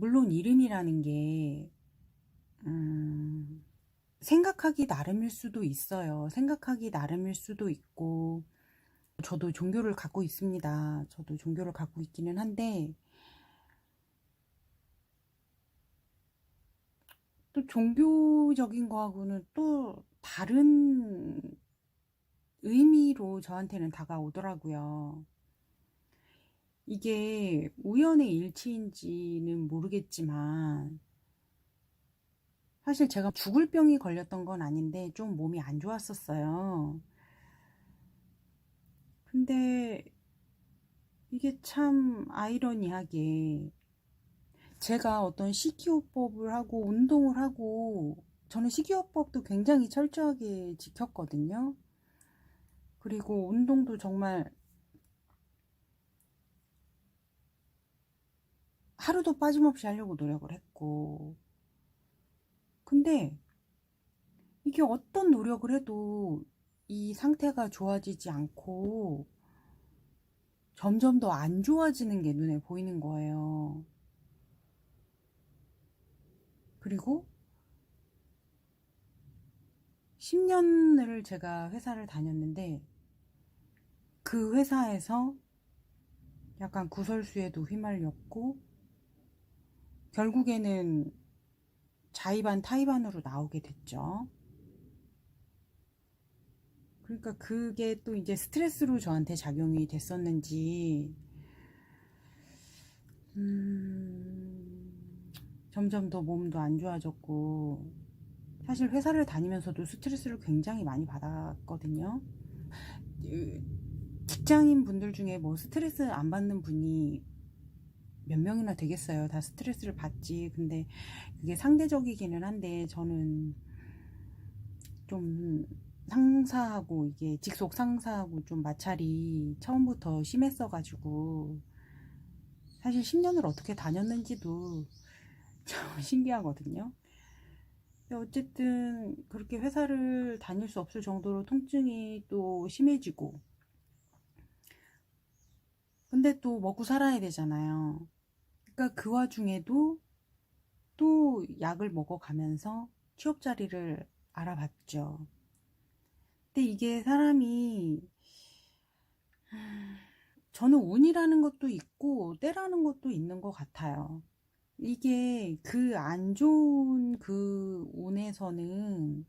물론 이름이라는 게 생각하기 나름일 수도 있어요. 생각하기 나름일 수도 있고, 저도 종교를 갖고 있습니다. 저도 종교를 갖고 있기는 한데, 또 종교적인 거하고는 또 다른 의미로 저한테는 다가오더라고요. 이게 우연의 일치인지는 모르겠지만, 사실 제가 죽을 병이 걸렸던 건 아닌데 좀 몸이 안 좋았었어요. 근데 이게 참 아이러니하게 제가 어떤 식이요법을 하고 운동을 하고, 저는 식이요법도 굉장히 철저하게 지켰거든요. 그리고 운동도 정말 하루도 빠짐없이 하려고 노력을 했고, 근데 이게 어떤 노력을 해도 이 상태가 좋아지지 않고 점점 더 안 좋아지는 게 눈에 보이는 거예요. 그리고 10년을 제가 회사를 다녔는데, 그 회사에서 약간 구설수에도 휘말렸고, 결국에는 자의반 타의반으로 나오게 됐죠. 그러니까 그게 또 이제 스트레스로 저한테 작용이 됐었는지, 점점 더 몸도 안 좋아졌고, 사실 회사를 다니면서도 스트레스를 굉장히 많이 받았거든요. 직장인 분들 중에 뭐 스트레스 안 받는 분이 몇 명이나 되겠어요. 다 스트레스를 받지. 근데 그게 상대적이기는 한데, 저는 좀 상사하고, 이게 직속 상사하고 좀 마찰이 처음부터 심했어가지고, 사실 10년을 어떻게 다녔는지도 참 신기하거든요. 근데 어쨌든 그렇게 회사를 다닐 수 없을 정도로 통증이 또 심해지고, 근데 또 먹고 살아야 되잖아요. 그러니까 그 와중에도 또 약을 먹어가면서 취업 자리를 알아봤죠. 근데 이게 사람이, 저는 운이라는 것도 있고 때라는 것도 있는 것 같아요. 이게 그 안 좋은 그 운에서는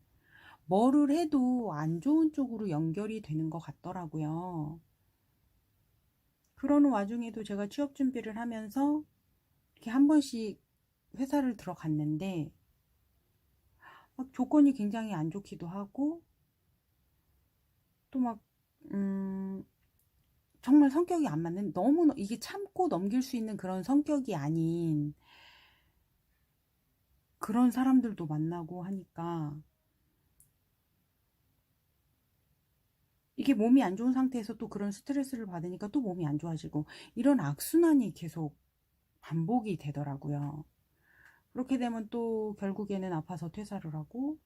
뭐를 해도 안 좋은 쪽으로 연결이 되는 것 같더라고요. 그러는 와중에도 제가 취업 준비를 하면서 이렇게 한 번씩 회사를 들어갔는데, 막 조건이 굉장히 안 좋기도 하고, 또 막, 정말 성격이 안 맞는, 너무 이게 참고 넘길 수 있는 그런 성격이 아닌 그런 사람들도 만나고 하니까, 이게 몸이 안 좋은 상태에서 또 그런 스트레스를 받으니까 또 몸이 안 좋아지고, 이런 악순환이 계속 반복이 되더라고요. 그렇게 되면 또 결국에는 아파서 퇴사를 하고,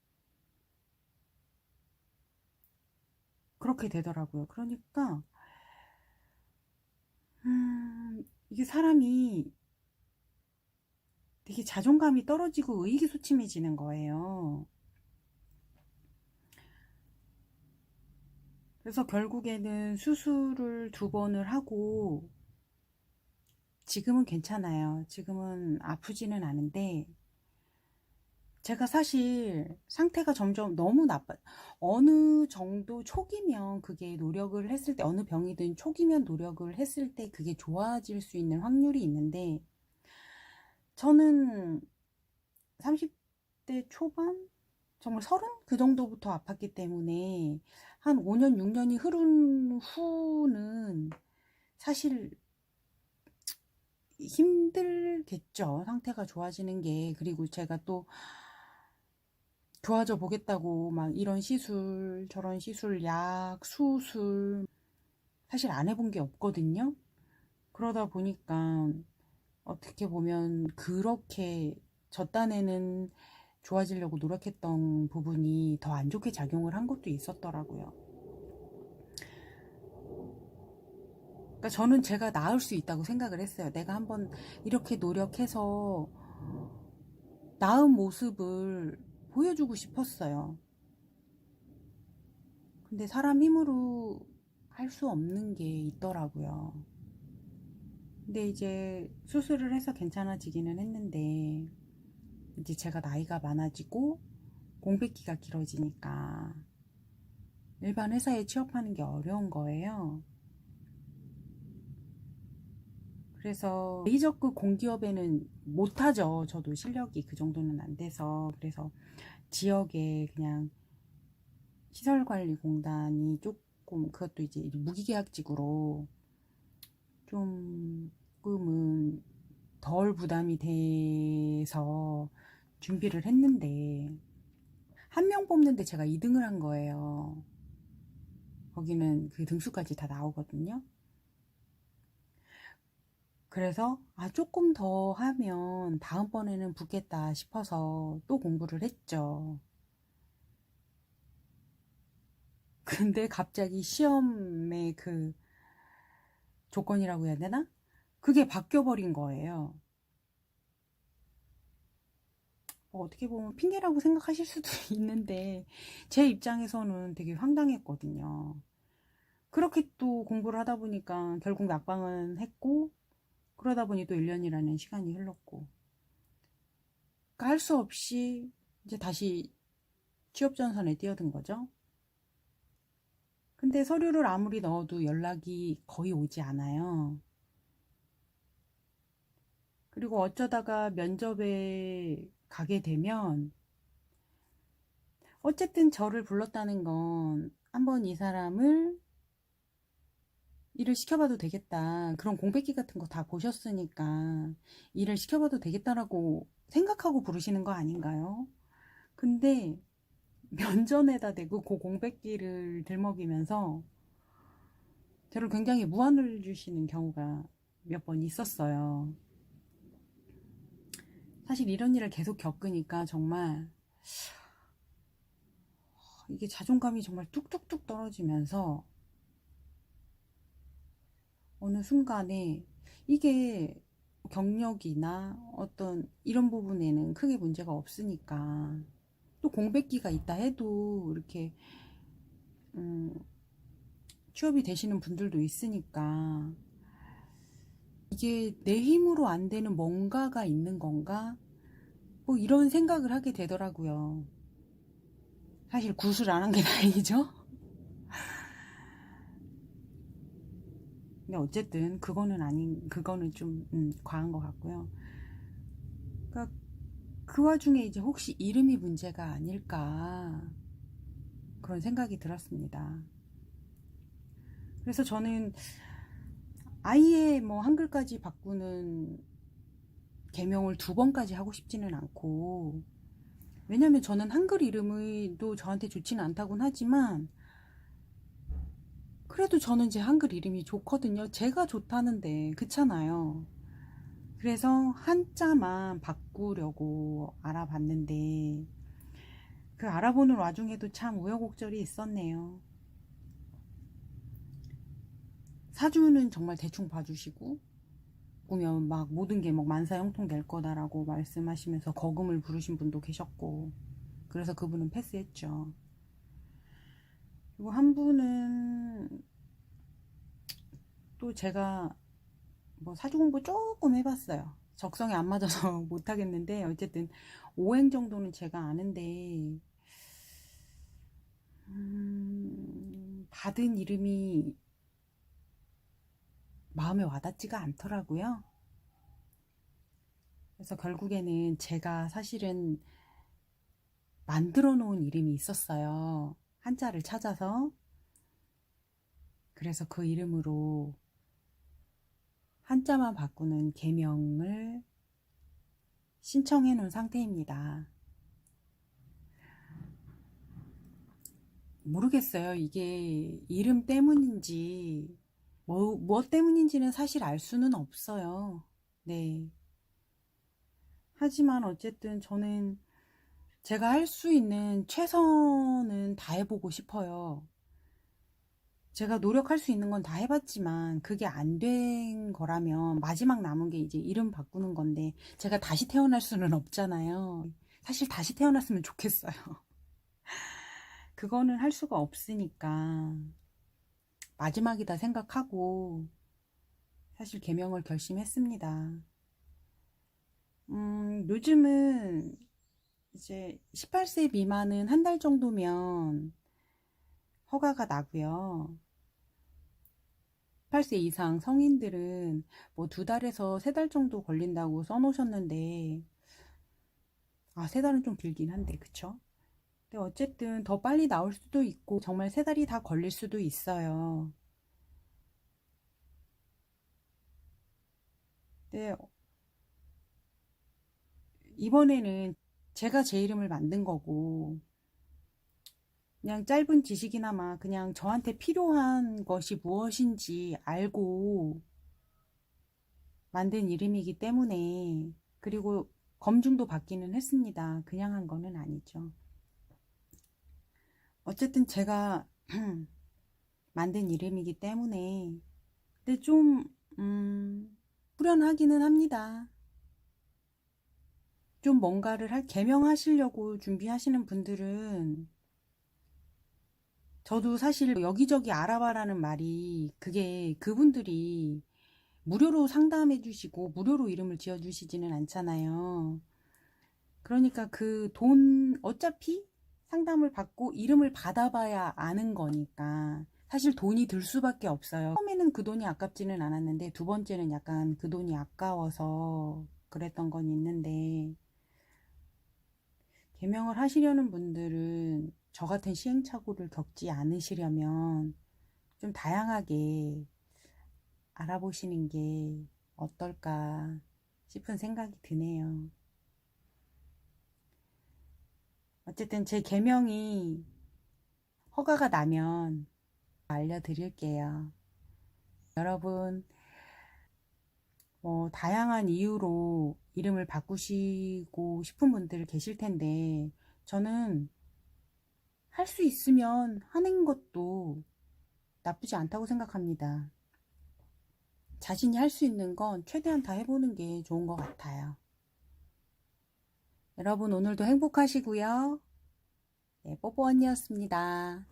그렇게 되더라고요. 그러니까 이게 사람이 되게 자존감이 떨어지고 의기소침해지는 거예요. 그래서 결국에는 수술을 2번을 하고, 지금은 괜찮아요. 지금은 아프지는 않은데, 제가 사실 상태가 점점 너무 어느 정도 초기면 그게 노력을 했을 때, 어느 병이든 초기면 노력을 했을 때 그게 좋아질 수 있는 확률이 있는데, 저는 30대 초반? 정말 30? 그 정도부터 아팠기 때문에, 한 5년, 6년이 흐른 후는 사실 힘들겠죠. 상태가 좋아지는 게. 그리고 제가 또 좋아져 보겠다고 막 이런 시술, 저런 시술, 약, 수술, 사실 안 해본 게 없거든요. 그러다 보니까 어떻게 보면 그렇게 저 딴에는 좋아지려고 노력했던 부분이 더 안 좋게 작용을 한 것도 있었더라고요. 그러니까 저는 제가 나을 수 있다고 생각을 했어요. 내가 한번 이렇게 노력해서 나은 모습을 보여주고 싶었어요. 근데 사람 힘으로 할 수 없는 게 있더라고요. 근데 이제 수술을 해서 괜찮아지기는 했는데, 이제 제가 나이가 많아지고 공백기가 길어지니까 일반 회사에 취업하는 게 어려운 거예요. 그래서 레이저급 공기업에는 못하죠. 저도 실력이 그 정도는 안 돼서. 그래서 지역에 그냥 시설관리공단이 조금, 그것도 이제 무기계약직으로 조금은 덜 부담이 돼서 준비를 했는데, 한 명 뽑는데 제가 2등을 한 거예요. 거기는 그 등수까지 다 나오거든요. 그래서 조금 더 하면 다음번에는 붙겠다 싶어서 또 공부를 했죠. 근데 갑자기 시험의 그 조건이라고 해야 되나? 그게 바뀌어버린 거예요. 어떻게 보면 핑계라고 생각하실 수도 있는데 제 입장에서는 되게 황당했거든요. 그렇게 또 공부를 하다 보니까 결국 낙방은 했고, 그러다 보니 또 1년이라는 시간이 흘렀고, 그러니까 할 수 없이 이제 다시 취업전선에 뛰어든 거죠. 근데 서류를 아무리 넣어도 연락이 거의 오지 않아요. 그리고 어쩌다가 면접에 가게 되면 어쨌든 저를 불렀다는 건 한번 이 사람을 일을 시켜봐도 되겠다. 그런 공백기 같은 거 다 보셨으니까 일을 시켜봐도 되겠다라고 생각하고 부르시는 거 아닌가요? 근데 면전에다 대고 그 공백기를 들먹이면서 저를 굉장히 무안을 주시는 경우가 몇 번 있었어요. 사실 이런 일을 계속 겪으니까 정말 이게 자존감이 정말 뚝뚝뚝 떨어지면서 어느 순간에 이게 경력이나 어떤 이런 부분에는 크게 문제가 없으니까, 또 공백기가 있다 해도 이렇게 음, 취업이 되시는 분들도 있으니까 이게 내 힘으로 안 되는 뭔가가 있는 건가? 뭐 이런 생각을 하게 되더라고요. 사실 구술 안 한 게 다행이죠. 근데 어쨌든 그거는 좀 과한 것 같고요. 그러니까 그 와중에 이제 혹시 이름이 문제가 아닐까 그런 생각이 들었습니다. 그래서 저는 아예 뭐 한글까지 바꾸는 개명을 2번까지 하고 싶지는 않고, 왜냐면 저는 한글 이름이 또 저한테 좋지는 않다곤 하지만 그래도 저는 제 한글 이름이 좋거든요. 제가 좋다는데 그렇잖아요. 그래서 한자만 바꾸려고 알아봤는데 그 알아보는 와중에도 참 우여곡절이 있었네요. 사주는 정말 대충 봐주시고 보면 막 모든 게 막 만사형통 될 거다라고 말씀하시면서 거금을 부르신 분도 계셨고, 그래서 그분은 패스했죠. 그리고 한 분은 또 제가 뭐 사주 공부 조금 해봤어요. 적성에 안 맞아서 못하겠는데 어쨌든 오행 정도는 제가 아는데 받은 이름이 마음에 와닿지가 않더라고요. 그래서 결국에는 제가 사실은 만들어 놓은 이름이 있었어요. 한자를 찾아서. 그래서 그 이름으로 한자만 바꾸는 개명을 신청해 놓은 상태입니다. 모르겠어요. 이게 이름 때문인지 뭐 때문인지는 사실 알 수는 없어요. 네. 하지만 어쨌든 저는 제가 할 수 있는 최선은 다해보고 싶어요. 제가 노력할 수 있는 건 다 해봤지만 그게 안 된 거라면 마지막 남은 게 이제 이름 바꾸는 건데 제가 다시 태어날 수는 없잖아요. 사실 다시 태어났으면 좋겠어요. 그거는 할 수가 없으니까 마지막이다 생각하고 사실 개명을 결심했습니다. 요즘은 이제 18세 미만은 한 달 정도면 허가가 나고요. 18세 이상 성인들은 뭐 2달에서 3달 정도 걸린다고 써놓으셨는데, 아, 3달은 좀 길긴 한데, 그쵸? 근데 어쨌든 더 빨리 나올 수도 있고, 정말 3달이 다 걸릴 수도 있어요. 근데 이번에는 제가 제 이름을 만든 거고, 그냥 짧은 지식이나마 그냥 저한테 필요한 것이 무엇인지 알고 만든 이름이기 때문에, 그리고 검증도 받기는 했습니다. 그냥 한 거는 아니죠. 어쨌든 제가 만든 이름이기 때문에, 근데 좀 후련하기는 합니다. 좀 뭔가를 개명하시려고 준비하시는 분들은, 저도 사실 여기저기 알아봐라는 말이, 그게 그분들이 무료로 상담해 주시고 무료로 이름을 지어 주시지는 않잖아요. 그러니까 그 돈, 어차피 상담을 받고 이름을 받아봐야 아는 거니까 사실 돈이 들 수밖에 없어요. 처음에는 그 돈이 아깝지는 않았는데 두 번째는 약간 그 돈이 아까워서 그랬던 건 있는데, 개명을 하시려는 분들은 저 같은 시행착오를 겪지 않으시려면 좀 다양하게 알아보시는 게 어떨까 싶은 생각이 드네요. 어쨌든 제 개명이 허가가 나면 알려드릴게요. 여러분, 뭐 다양한 이유로 이름을 바꾸시고 싶은 분들 계실 텐데, 저는 할 수 있으면 하는 것도 나쁘지 않다고 생각합니다. 자신이 할 수 있는 건 최대한 다 해보는 게 좋은 것 같아요. 여러분, 오늘도 행복하시고요. 네, 뽀뽀 언니였습니다.